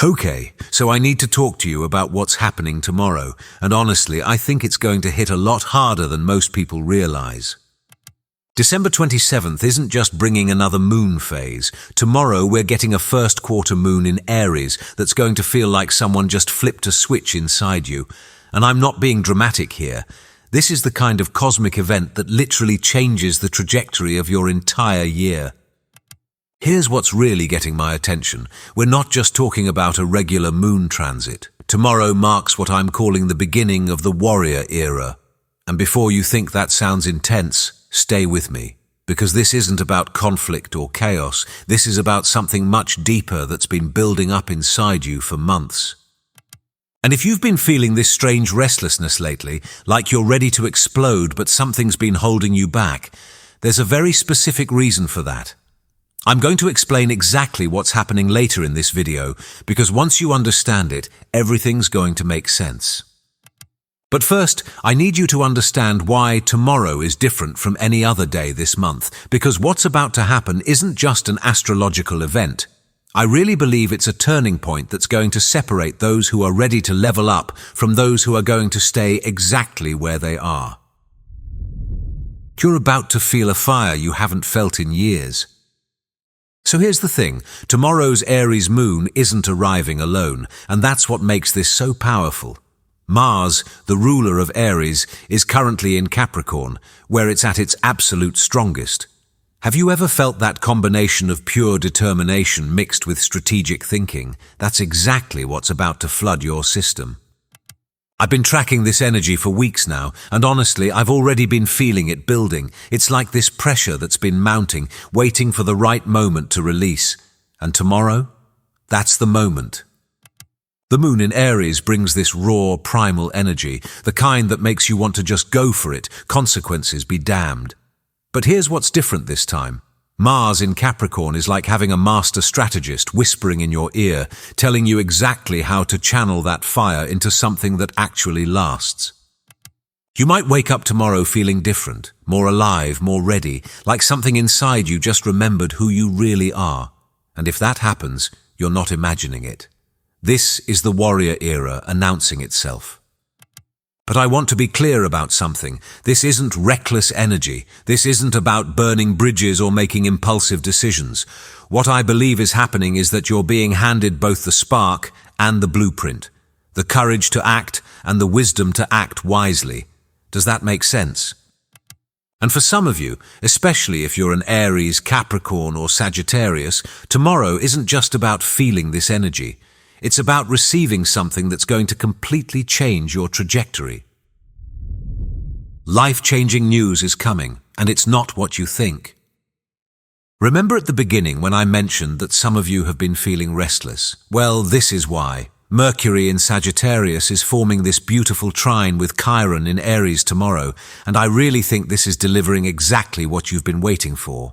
Okay, so I need to talk to you about what's happening tomorrow, and honestly, I think it's going to hit a lot harder than most people realize. December 27th isn't just bringing another moon phase. Tomorrow we're getting a first quarter moon in Aries that's going to feel like someone just flipped a switch inside you. And I'm not being dramatic here. This is the kind of cosmic event that literally changes the trajectory of your entire year. Here's what's really getting my attention. We're not just talking about a regular moon transit. Tomorrow marks what I'm calling the beginning of the warrior era. And before you think that sounds intense, stay with me. Because this isn't about conflict or chaos. This is about something much deeper that's been building up inside you for months. And if you've been feeling this strange restlessness lately, like you're ready to explode but something's been holding you back, there's a very specific reason for that. I'm going to explain exactly what's happening later in this video, because once you understand it, everything's going to make sense. But first, I need you to understand why tomorrow is different from any other day this month, because what's about to happen isn't just an astrological event. I really believe it's a turning point that's going to separate those who are ready to level up from those who are going to stay exactly where they are. You're about to feel a fire you haven't felt in years. So here's the thing, tomorrow's Aries moon isn't arriving alone, and that's what makes this so powerful. Mars, the ruler of Aries, is currently in Capricorn, where it's at its absolute strongest. Have you ever felt that combination of pure determination mixed with strategic thinking? That's exactly what's about to flood your system. I've been tracking this energy for weeks now, and honestly, I've already been feeling it building. It's like this pressure that's been mounting, waiting for the right moment to release. And tomorrow? That's the moment. The moon in Aries brings this raw, primal energy, the kind that makes you want to just go for it, consequences be damned. But here's what's different this time. Mars in Capricorn is like having a master strategist whispering in your ear, telling you exactly how to channel that fire into something that actually lasts. You might wake up tomorrow feeling different, more alive, more ready, like something inside you just remembered who you really are. And if that happens, you're not imagining it. This is the warrior era announcing itself. But I want to be clear about something. This isn't reckless energy. This isn't about burning bridges or making impulsive decisions. What I believe is happening is that you're being handed both the spark and the blueprint, the courage to act and the wisdom to act wisely. Does that make sense? And for some of you, especially if you're an Aries, Capricorn, or Sagittarius, tomorrow isn't just about feeling this energy. It's about receiving something that's going to completely change your trajectory. Life-changing news is coming, and it's not what you think. Remember at the beginning when I mentioned that some of you have been feeling restless? Well, this is why. Mercury in Sagittarius is forming this beautiful trine with Chiron in Aries tomorrow, and I really think this is delivering exactly what you've been waiting for.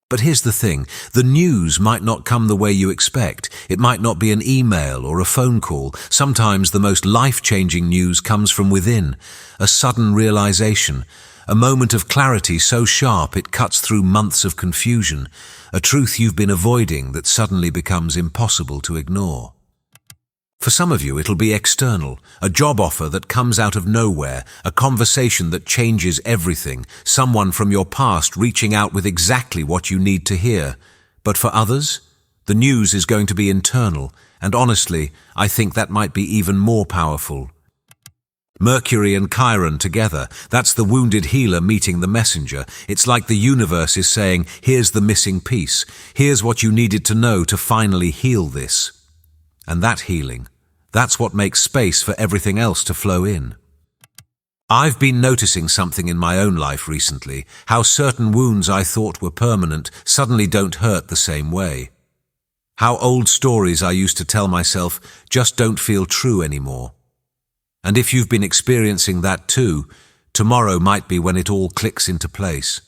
But here's the thing, the news might not come the way you expect. It might not be an email or a phone call. Sometimes the most life-changing news comes from within. A sudden realization, a moment of clarity so sharp it cuts through months of confusion. A truth you've been avoiding that suddenly becomes impossible to ignore. For some of you, it'll be external, a job offer that comes out of nowhere, a conversation that changes everything, someone from your past reaching out with exactly what you need to hear. But for others, the news is going to be internal, and honestly, I think that might be even more powerful. Mercury and Chiron together, that's the wounded healer meeting the messenger. It's like the universe is saying, here's the missing piece, here's what you needed to know to finally heal this. And that healing, that's what makes space for everything else to flow in. I've been noticing something in my own life recently, how certain wounds I thought were permanent suddenly don't hurt the same way. How old stories I used to tell myself just don't feel true anymore. And if you've been experiencing that too, tomorrow might be when it all clicks into place.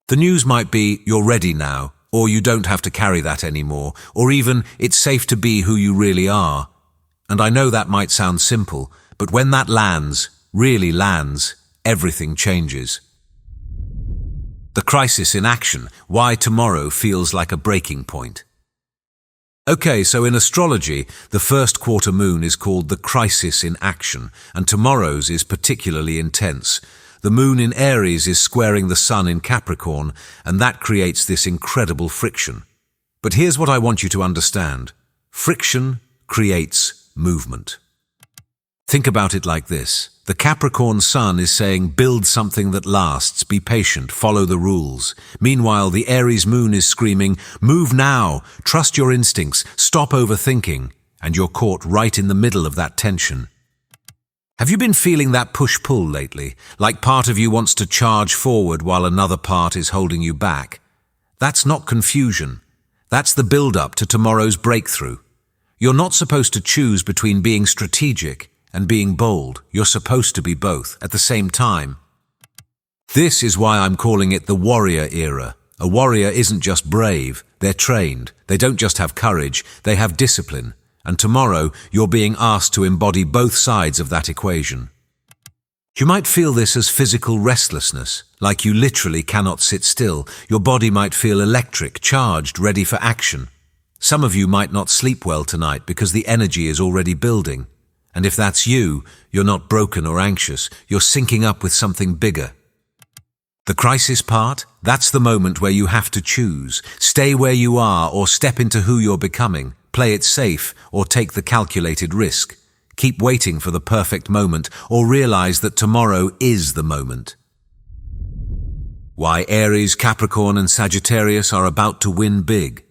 The news might be, you're ready now, or you don't have to carry that anymore, or even, it's safe to be who you really are. And I know that might sound simple, but when that lands, really lands, everything changes. The crisis in action, why tomorrow feels like a breaking point. Okay, so in astrology, the first quarter moon is called the crisis in action, and tomorrow's is particularly intense. The moon in Aries is squaring the sun in Capricorn, and that creates this incredible friction. But here's what I want you to understand. Friction creates movement. Think about it like this. The Capricorn sun is saying, build something that lasts, be patient, follow the rules. Meanwhile, the Aries moon is screaming, move now, trust your instincts, stop overthinking, and you're caught right in the middle of that tension. Have you been feeling that push-pull lately? Like part of you wants to charge forward while another part is holding you back? That's not confusion. That's the build-up to tomorrow's breakthrough. You're not supposed to choose between being strategic and being bold. You're supposed to be both at the same time. This is why I'm calling it the warrior era. A warrior isn't just brave, they're trained. They don't just have courage, they have discipline. And tomorrow, you're being asked to embody both sides of that equation. You might feel this as physical restlessness, like you literally cannot sit still. Your body might feel electric, charged, ready for action. Some of you might not sleep well tonight because the energy is already building. And if that's you, you're not broken or anxious, you're syncing up with something bigger. The crisis part, that's the moment where you have to choose. Stay where you are or step into who you're becoming. Play it safe or take the calculated risk. Keep waiting for the perfect moment or realize that tomorrow is the moment. Why Aries, Capricorn and Sagittarius are about to win big.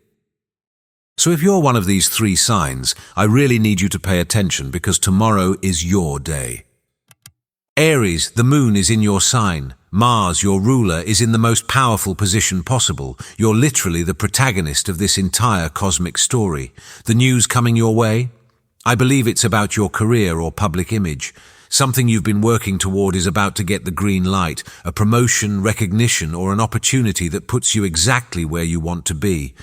So if you're one of these three signs, I really need you to pay attention because tomorrow is your day. Aries, the moon is in your sign. Mars, your ruler, is in the most powerful position possible. You're literally the protagonist of this entire cosmic story. The news coming your way? I believe it's about your career or public image. Something you've been working toward is about to get the green light, a promotion, recognition, or an opportunity that puts you exactly where you want to be.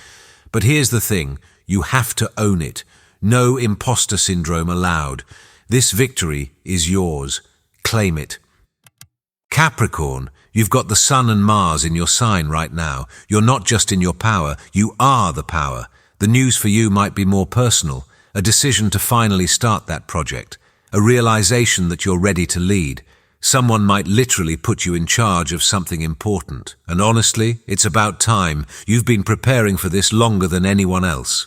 But here's the thing, you have to own it. No imposter syndrome allowed. This victory is yours. Claim it. Capricorn, you've got the Sun and Mars in your sign right now. You're not just in your power, you are the power. The news for you might be more personal, a decision to finally start that project, a realization that you're ready to lead. Someone might literally put you in charge of something important. And honestly, it's about time. You've been preparing for this longer than anyone else.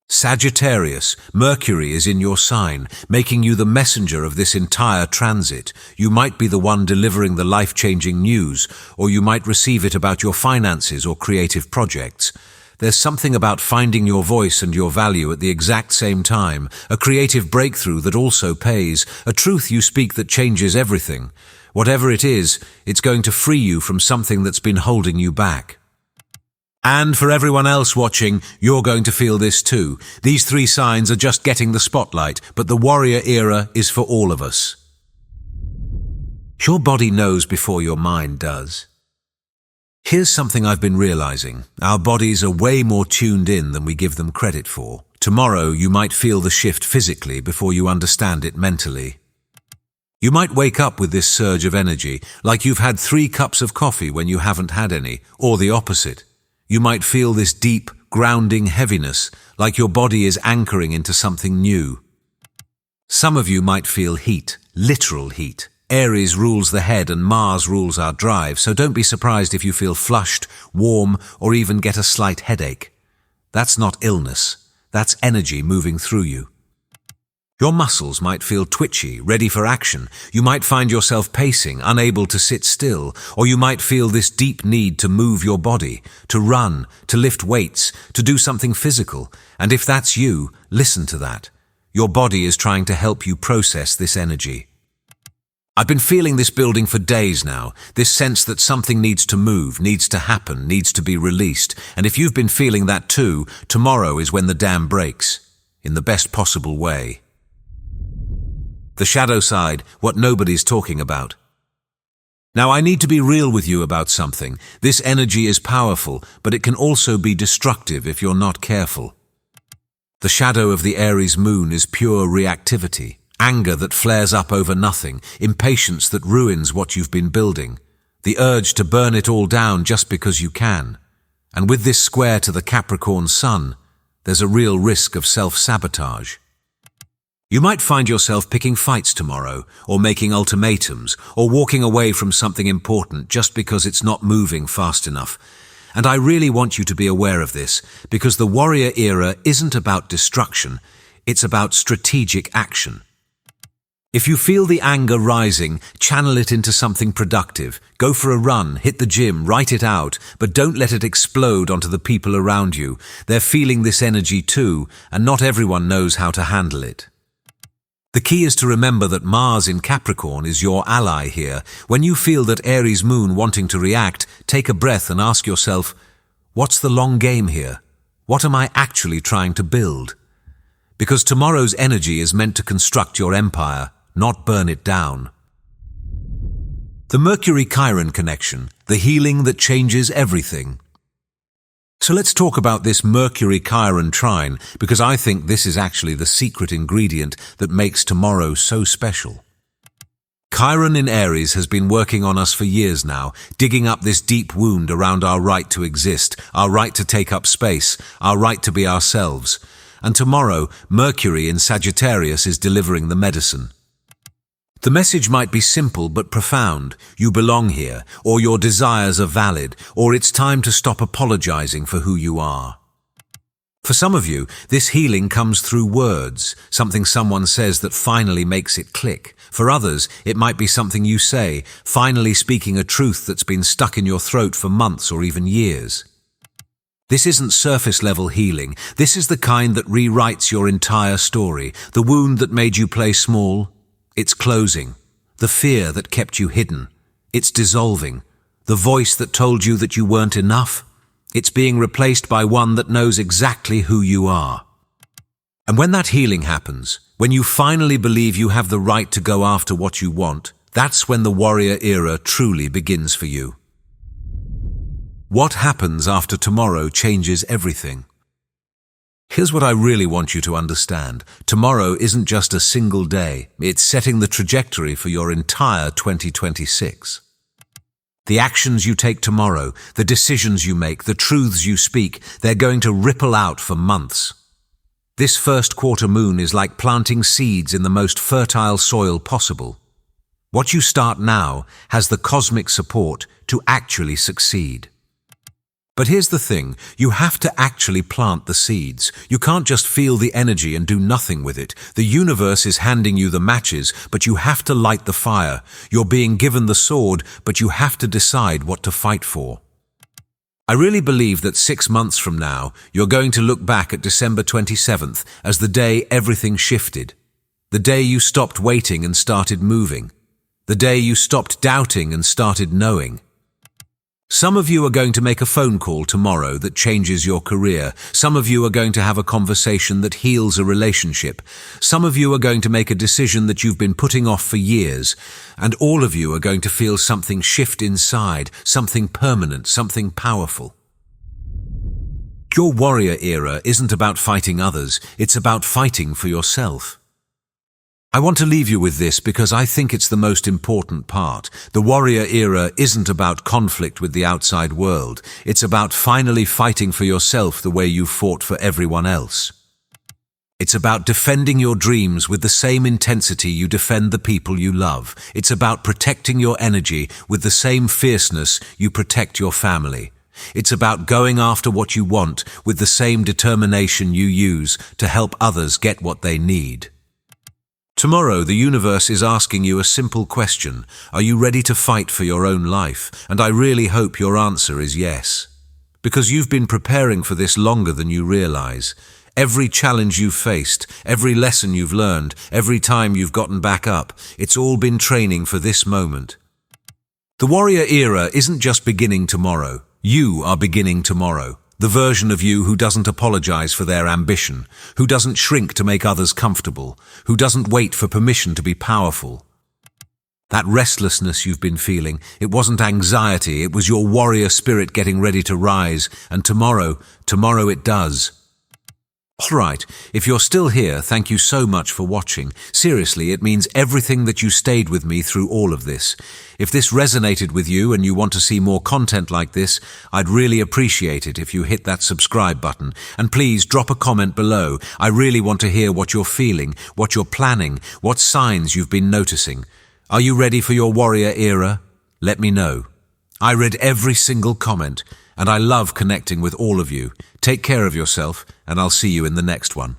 Sagittarius, Mercury is in your sign, making you the messenger of this entire transit. You might be the one delivering the life-changing news, or you might receive it about your finances or creative projects. There's something about finding your voice and your value at the exact same time, a creative breakthrough that also pays, a truth you speak that changes everything. Whatever it is, it's going to free you from something that's been holding you back. And for everyone else watching, you're going to feel this too. These three signs are just getting the spotlight, but the warrior era is for all of us. Your body knows before your mind does. Here's something I've been realizing. Our bodies are way more tuned in than we give them credit for. Tomorrow, you might feel the shift physically before you understand it mentally. You might wake up with this surge of energy, like you've had 3 cups of coffee when you haven't had any, or the opposite. You might feel this deep, grounding heaviness, like your body is anchoring into something new. Some of you might feel heat, literal heat. Aries rules the head and Mars rules our drive, so don't be surprised if you feel flushed, warm, or even get a slight headache. That's not illness. That's energy moving through you. Your muscles might feel twitchy, ready for action. You might find yourself pacing, unable to sit still, or you might feel this deep need to move your body, to run, to lift weights, to do something physical. And if that's you, listen to that. Your body is trying to help you process this energy. I've been feeling this building for days now, this sense that something needs to move, needs to happen, needs to be released. And if you've been feeling that too, tomorrow is when the dam breaks, in the best possible way. The shadow side, what nobody's talking about. Now I need to be real with you about something. This energy is powerful, but it can also be destructive if you're not careful. The shadow of the Aries moon is pure reactivity. Anger that flares up over nothing, impatience that ruins what you've been building, the urge to burn it all down just because you can. And with this square to the Capricorn sun, there's a real risk of self-sabotage. You might find yourself picking fights tomorrow, or making ultimatums, or walking away from something important just because it's not moving fast enough. And I really want you to be aware of this, because the warrior era isn't about destruction, it's about strategic action. If you feel the anger rising, channel it into something productive. Go for a run, hit the gym, write it out, but don't let it explode onto the people around you. They're feeling this energy too, and not everyone knows how to handle it. The key is to remember that Mars in Capricorn is your ally here. When you feel that Aries moon wanting to react, take a breath and ask yourself, what's the long game here? What am I actually trying to build? Because tomorrow's energy is meant to construct your empire, not burn it down. The Mercury-Chiron connection, the healing that changes everything. So let's talk about this Mercury-Chiron trine, because I think this is actually the secret ingredient that makes tomorrow so special. Chiron in Aries has been working on us for years now, digging up this deep wound around our right to exist, our right to take up space, our right to be ourselves. And tomorrow, Mercury in Sagittarius is delivering the medicine. The message might be simple but profound. You belong here, or your desires are valid, or it's time to stop apologizing for who you are. For some of you, this healing comes through words, something someone says that finally makes it click. For others, it might be something you say, finally speaking a truth that's been stuck in your throat for months or even years. This isn't surface-level healing. This is the kind that rewrites your entire story. The wound that made you play small, it's closing. The fear that kept you hidden, it's dissolving. The voice that told you that you weren't enough, it's being replaced by one that knows exactly who you are. And when that healing happens, when you finally believe you have the right to go after what you want, that's when the warrior era truly begins for you. What happens after tomorrow changes everything. Here's what I really want you to understand. Tomorrow isn't just a single day. It's setting the trajectory for your entire 2026. The actions you take tomorrow, the decisions you make, the truths you speak, they're going to ripple out for months. This first quarter moon is like planting seeds in the most fertile soil possible. What you start now has the cosmic support to actually succeed. But here's the thing, you have to actually plant the seeds. You can't just feel the energy and do nothing with it. The universe is handing you the matches, but you have to light the fire. You're being given the sword, but you have to decide what to fight for. I really believe that 6 months from now, you're going to look back at December 27th as the day everything shifted. The day you stopped waiting and started moving. The day you stopped doubting and started knowing. Some of you are going to make a phone call tomorrow that changes your career. Some of you are going to have a conversation that heals a relationship. Some of you are going to make a decision that you've been putting off for years. And all of you are going to feel something shift inside, something permanent, something powerful. Your warrior era isn't about fighting others, it's about fighting for yourself. I want to leave you with this because I think it's the most important part. The warrior era isn't about conflict with the outside world. It's about finally fighting for yourself the way you fought for everyone else. It's about defending your dreams with the same intensity you defend the people you love. It's about protecting your energy with the same fierceness you protect your family. It's about going after what you want with the same determination you use to help others get what they need. Tomorrow, the universe is asking you a simple question. Are you ready to fight for your own life? And I really hope your answer is yes. Because you've been preparing for this longer than you realize. Every challenge you've faced, every lesson you've learned, every time you've gotten back up, it's all been training for this moment. The warrior era isn't just beginning tomorrow. You are beginning tomorrow. The version of you who doesn't apologize for their ambition, who doesn't shrink to make others comfortable, who doesn't wait for permission to be powerful. That restlessness you've been feeling, it wasn't anxiety, it was your warrior spirit getting ready to rise, and tomorrow it does. Alright, if you're still here, thank you so much for watching. Seriously, it means everything that you stayed with me through all of this. If this resonated with you and you want to see more content like this, I'd really appreciate it if you hit that subscribe button. And please drop a comment below. I really want to hear what you're feeling, what you're planning, what signs you've been noticing. Are you ready for your warrior era? Let me know. I read every single comment, and I love connecting with all of you. Take care of yourself, and I'll see you in the next one.